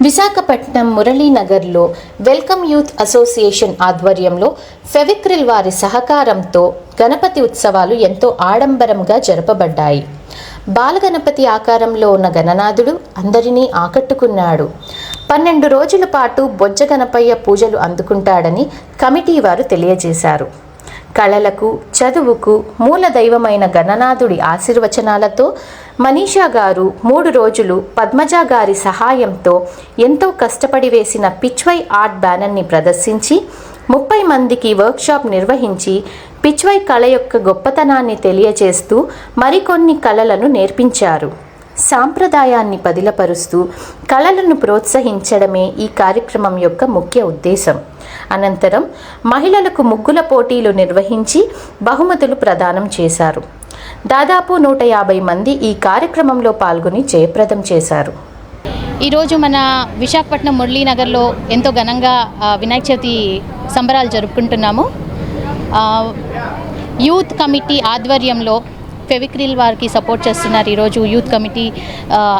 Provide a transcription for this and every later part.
Visakhapatnam మురళీనగర్లో welcome youth association ఆధ్వర్యంలో ఫెవిక్రిల్ వారి సహకారంతో గణపతి ఉత్సవాలు ఎంతో ఆడంబరంగా జరపబడ్డాయి. బాలగణపతి ఆకారంలో ఉన్న గణనాథుడు అందరినీ ఆకట్టుకున్నాడు. 12 రోజుల పాటు బొజ్జ గణపయ్య పూజలు అందుకుంటాడని కమిటీ వారు తెలియజేశారు. కళలకు, చదువుకు మూల దైవమైన గణనాథుడి ఆశీర్వచనాలతో మనీషా గారు 3 రోజులు పద్మజ గారి సహాయంతో ఎంతో కష్టపడి వేసిన పిచ్వై ఆర్ట్ బ్యానర్ని ప్రదర్శించి 30 మందికి వర్క్షాప్ నిర్వహించి పిచ్వై కళ యొక్క గొప్పతనాన్ని తెలియజేస్తూ మరికొన్ని కళలను నేర్పించారు. సాంప్రదాయాన్ని పదిలపరుస్తూ కళలను ప్రోత్సహించడమే ఈ కార్యక్రమం యొక్క ముఖ్య ఉద్దేశం. అనంతరం మహిళలకు ముగ్గుల పోటీలు నిర్వహించి బహుమతులు ప్రదానం చేశారు. దాదాపు 150 మంది ఈ కార్యక్రమంలో పాల్గొని జయప్రదం చేశారు. ఈరోజు మన విశాఖపట్నం మురళీనగర్లో ఎంతో ఘనంగా వినాయక చవితి సంబరాలు జరుపుకుంటున్నాము. యూత్ కమిటీ ఆధ్వర్యంలో ఫెవిక్రిల్ వారికి సపోర్ట్ చేస్తున్నారు ఈరోజు యూత్ కమిటీ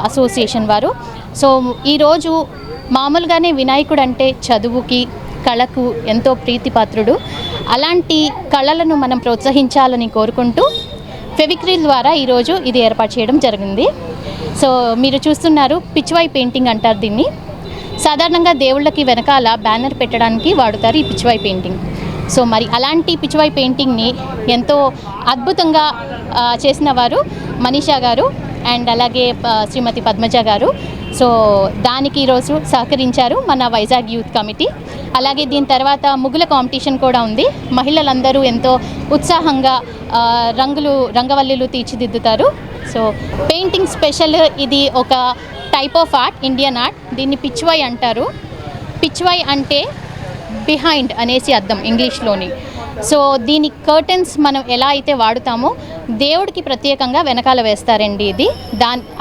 అసోసియేషన్ వారు. సో ఈరోజు మామూలుగానే వినాయకుడు అంటే చదువుకి, కళకు ఎంతో ప్రీతిపాత్రుడు. అలాంటి కళలను మనం ప్రోత్సహించాలని కోరుకుంటూ ఫెవిక్రిల్ ద్వారా ఈరోజు ఇది ఏర్పాటు చేయడం జరిగింది. సో మీరు చూస్తున్నారు, పిచ్వై పెయింటింగ్ అంటారు దీన్ని. సాధారణంగా దేవుళ్ళకి వెనకాల బ్యానర్ పెట్టడానికి వాడుతారు ఈ పిచ్వై పెయింటింగ్. సో మరి అలాంటి పిచ్వై పెయింటింగ్ని ఎంతో అద్భుతంగా చేసిన వారు మనీషా గారు అండ్ అలాగే శ్రీమతి పద్మజ గారు. సో దానికి ఈరోజు సహకరించారు మన వైజాగ్ యూత్ కమిటీ. అలాగే దీని తర్వాత ముగ్గుల కాంపిటీషన్ కూడా ఉంది. మహిళలందరూ ఎంతో ఉత్సాహంగా రంగవల్లులు తీర్చిదిద్దుతారు. సో పెయింటింగ్ స్పెషల్, ఇది ఒక type of art, Indian art. దీన్ని పిచ్వై అంటారు. పిచ్వై అంటే బిహైండ్ అనేసి అర్థం ఇంగ్లీష్లోని. సో దీని కర్టన్స్ మనం ఎలా అయితే వాడుతామో దేవుడికి ప్రత్యేకంగా వెనకాల వేస్తారండి.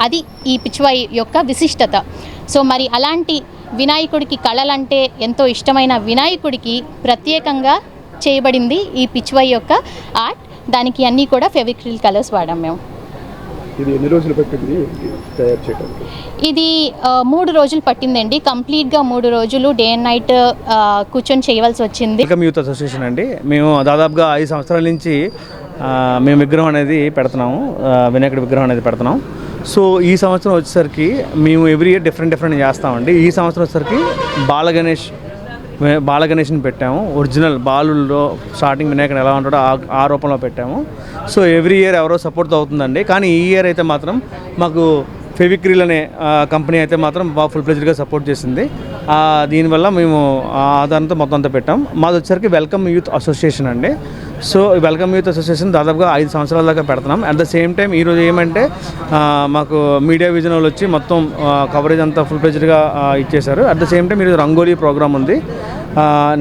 అది ఈ పిచ్వై యొక్క విశిష్టత. సో మరి అలాంటి వినాయకుడికి కళలంటే ఎంతో ఇష్టమైన వినాయకుడికి ప్రత్యేకంగా చేయబడింది ఈ పిచ్వై యొక్క ఆర్ట్. దానికి అన్నీ కూడా ఫెవిక్రిల్ కలర్స్ వాడాం మేము. ఇది ఎన్ని రోజులు పట్టింది తయారు చేయడానికి? ఇది 3 రోజులు పట్టిందండి. కంప్లీట్గా 3 రోజులు డే అండ్ నైట్ కూర్చొని చేయవలసి వచ్చింది. వెల్కమ్ యూత్ అసోసియేషన్ అండి. మేము దాదాపుగా 5 సంవత్సరాల నుంచి మేము విగ్రహం అనేది పెడుతున్నాము, వినాయకుడి విగ్రహం అనేది పెడుతున్నాం. సో ఈ సంవత్సరం వచ్చేసరికి మేము ఎవ్రీ ఇయర్ డిఫరెంట్ చేస్తామండి. ఈ సంవత్సరం వచ్చేసరికి బాలగణేష్ని పెట్టాము. ఒరిజినల్ బాలుల్లో స్టార్టింగ్ వినాయకుడు ఎలా ఉంటాడో ఆ రూపంలో పెట్టాము. సో ఎవ్రీ ఇయర్ ఎవరో సపోర్ట్ అవుతుందండి. కానీ ఈ ఇయర్ అయితే మాత్రం మాకు ఫెవిక్రిల్ అనే కంపెనీ అయితే మాత్రం బాగా ఫుల్ ప్లెజ్డ్గా సపోర్ట్ చేసింది. దీనివల్ల మేము ఆధారంతో మొత్తం అంతా పెట్టాం. మాది వచ్చేసరికి వెల్కమ్ యూత్ అసోసియేషన్ అండి. సో వెల్కమ్ యూత్ అసోసియేషన్ దాదాపుగా 5 సంవత్సరాల దాకా పెడుతున్నాం. అట్ ద సేమ్ టైం ఈరోజు ఏమంటే మాకు మీడియా విజన్ వాళ్ళు వచ్చి మొత్తం కవరేజ్ అంతా ఫుల్ ప్లెజ్డ్గా ఇచ్చేశారు. అట్ ద సేమ్ టైం ఈరోజు రంగోలీ ప్రోగ్రామ్ ఉంది.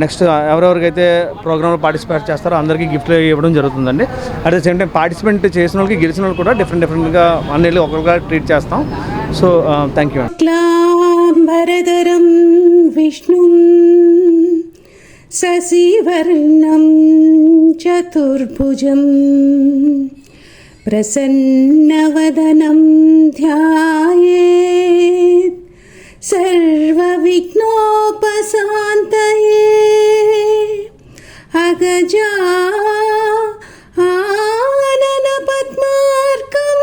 నెక్స్ట్ ఎవరెవరికైతే ప్రోగ్రాంలో పార్టిసిపేట్ చేస్తారో అందరికీ గిఫ్ట్లు ఇవ్వడం జరుగుతుందండి. At the same time participate చేసిన వాళ్ళకి, గెలిచిన వాళ్ళు కూడా డిఫరెంట్గా అన్నిళ్ళు ఒకరుగా ట్రీట్ చేస్తాం. So thank you. క్లాంబరధరం విష్ణుం శశివర్ణం చతుర్భుజం ప్రసన్నవదనం ధ్యాయేత్ సర్వవిఘ్నోపశాంతయే అగజా ఆనన పద్మార్కం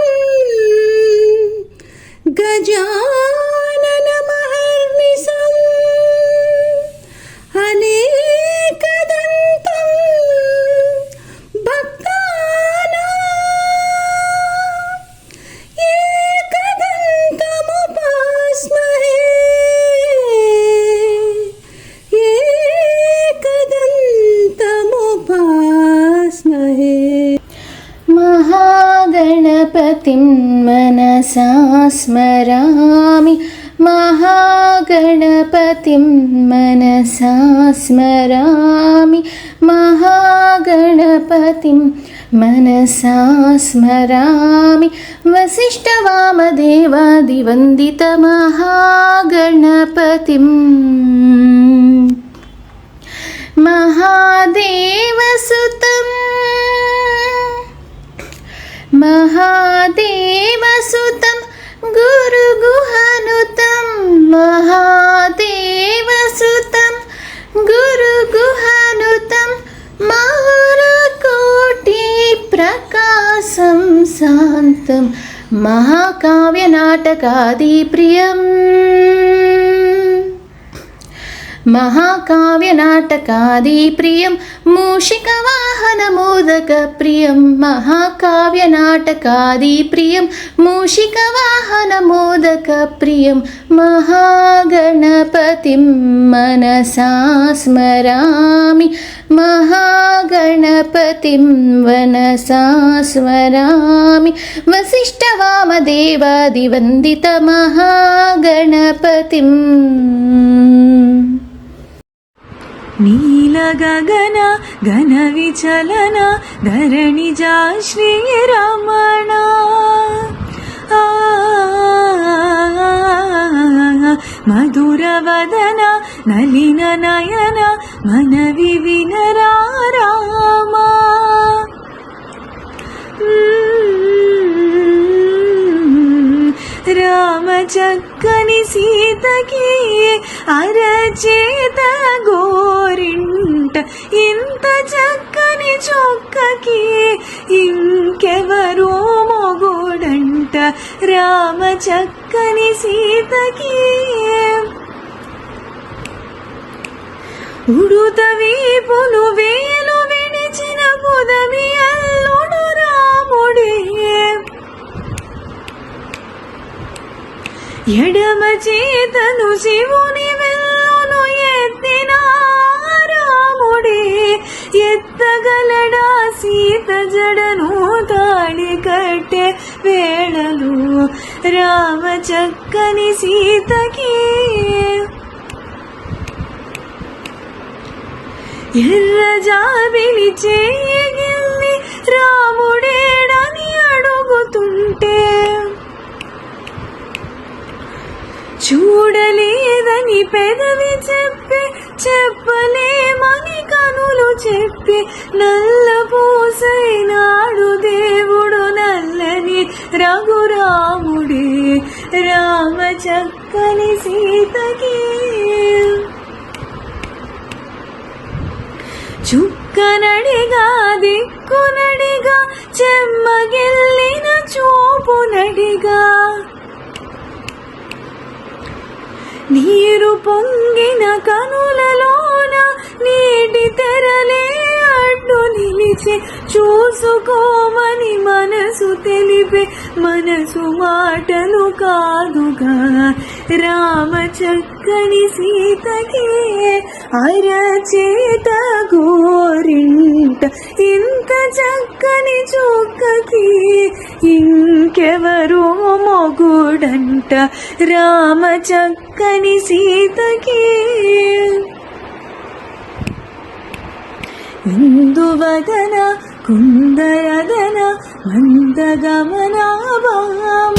గజానన మహర్నిశం అనేకదంతం భక్తానాం ఏకదంతముపాస్మహే ఏకదంతముపాస్మహే. మహాగణపతిం మనసా స్మరామి, మహాగణపతిం మనసా స్మరామి, మహాగణపతిం మనసా స్మరామి, వసిష్ఠవామదేవాదివందిత మహాగణపతిం. మహాదేవసుతం महादेवसुतं गुरुगुहनुतं महा శాంతం మహాకావ్యనాటకాది ప్రియం महाकाव्यनाटकादि प्रियं मूषिकवाहनमोदक प्रियं महाकाव्यनाटकादि प्रियं मूषिकवाहनमोदक प्रियं महागणपतिं मनसा स्मरामि महागणपतिं मनसा स्मरामि वसिष्ठवामदेवादिवन्दित महागणपतिम् నీలగగన ఘన విచలన ధరణిజా శ్రీరమణ మధురవదన నలిన నయన మనవి వినరారామా రామ చక్కని సీతకి అరచేత గోరింట ఇంత చక్కని చొక్కకి ఇంకెవరో మొగుడంట రామ చక్కని సీతకి ఉడుత వీపులు వేలు విడిచిన పుదమి అల్లుడు రాముడే ఎడమ చేతను శివుని వెల్లును ఎత్తిన రాముడే ఎత్తగలడా సీత జడను తాళి కట్టే వేళలు రామ చక్కని సీతకి ఎర్ర జాబిలి చేయగిల్లి రాముడేడని అడుగుతుంటే చూడలేదని పెదవి చెప్పి చెప్పలేమని కనులు చెప్పి నల్ల పూసైనాడు దేవుడు నల్లని రఘురాముడే రామ చక్కని సీతకి చుక్కనడిగా దిక్కునడిగా చెమ్మగిల్లిన చూపునడిగా నీరు పొంగిన కనులలోన నీటి తెరలే అడ్డు నిలిచి చూసుకోమని మనసు తెలిపే మనసు మాటలు కాదుగా రామ చక్కని సీతకి అరచేత గోరింట ఇంత చక్కని చొక్కకి ఇంకెవరో మొగుడంట రామ చక్కని సీతకి ఇందువదన కుందరదన మందగమన భామ